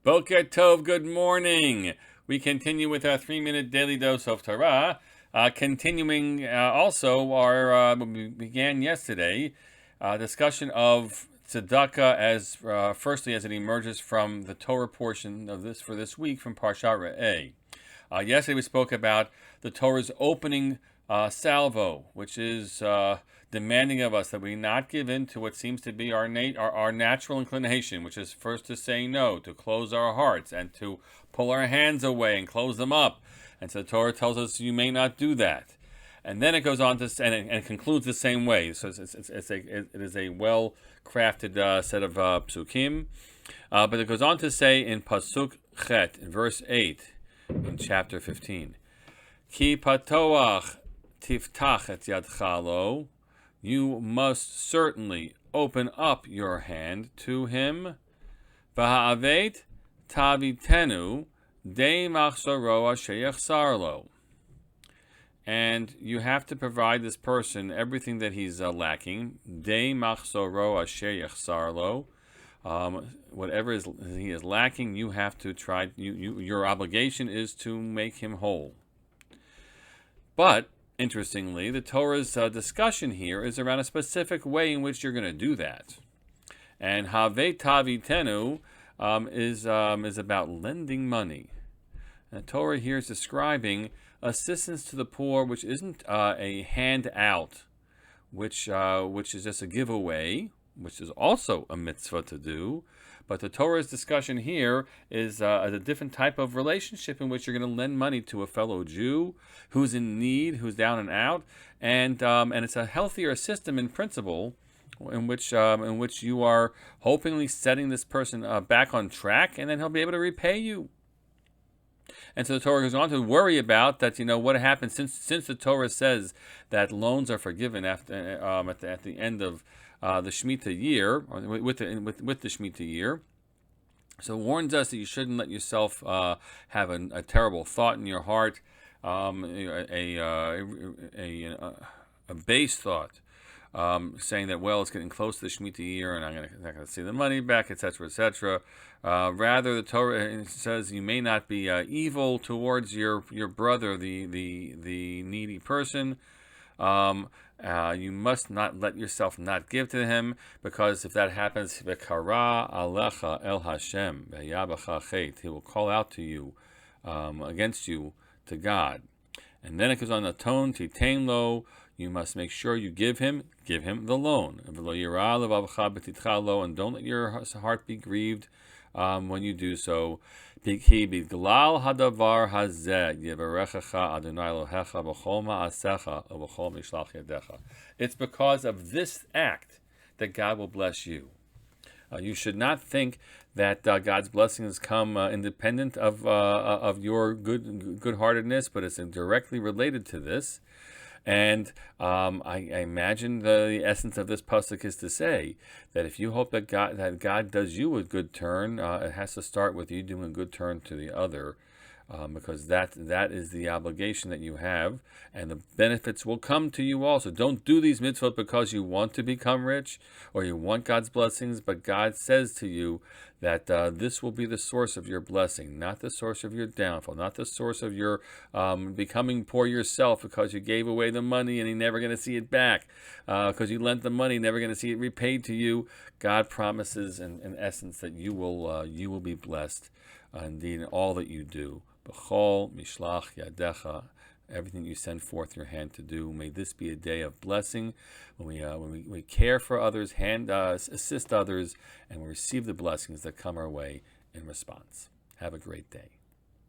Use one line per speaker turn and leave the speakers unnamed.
Boker Tov, good morning. We continue with our 3-minute daily dose of Torah. Continuing also we began yesterday, discussion of tzedakah as firstly as it emerges from the Torah portion of this for this week from Parshat Re'eh. Yesterday we spoke about the Torah's opening salvo, which is demanding of us that we not give in to what seems to be our natural inclination, which is first to say no, to close our hearts, and to pull our hands away and close them up. And so the Torah tells us you may not do that. And then it goes on to and it concludes the same way. So it is a well-crafted set of psukim. But it goes on to say in Pasuk Chet, in verse 8, in chapter 15, Ki patoach tiftach et yadcha lo, you must certainly open up your hand to him. V'ha'avet tavitenu de machsoro sheyachsar lo. And you have to provide this person everything that he's lacking. De machsoro sheyachsar lo. Whatever he is lacking, you have to try. Your obligation is to make him whole. But interestingly, the Torah's discussion here is around a specific way in which you're going to do that. And Have Tavitenu is about lending money. And the Torah here is describing assistance to the poor, which isn't a handout, which is just a giveaway, which is also a mitzvah to do. But the Torah's discussion here is a different type of relationship in which you're going to lend money to a fellow Jew who's in need, who's down and out, and it's a healthier system in principle, in which you are hopefully setting this person back on track, and then he'll be able to repay you. And so the Torah goes on to worry about that. What happens since the Torah says that loans are forgiven after at the end of the Shemitah year, or with the Shemitah year. So it warns us that you shouldn't let yourself have a terrible thought in your heart, a base thought, saying that, well, it's getting close to the Shemitah year and I'm not going to see the money back, etc., etc. Rather, the Torah says you may not be evil towards your brother, the needy person. You must not let yourself not give to him, because if that happens, v'kara alecha el Hashem v'yabacha chet, he will call out to you against you to God. And then it goes on the tone titain lo. You must make sure you give him the loan. And don't let your heart be grieved when you do so. It's because of this act that God will bless you. You should not think that God's blessings come independent of your good-heartedness, but it's directly related to this. And I imagine the essence of this pasuk is to say that if you hope that God does you a good turn, it has to start with you doing a good turn to the other, because that is the obligation that you have, and the benefits will come to you also. Don't do these mitzvot because you want to become rich or you want God's blessings, but God says to you that this will be the source of your blessing, not the source of your downfall, not the source of your becoming poor yourself because you gave away the money and you're never going to see it back, because you lent the money, never going to see it repaid to you. God promises, in essence, that you will be blessed indeed in all that you do. B'chol mishlach yadecha, everything you send forth your hand to do. May this be a day of blessing when we care for others, assist others, and we receive the blessings that come our way in response. Have a great day.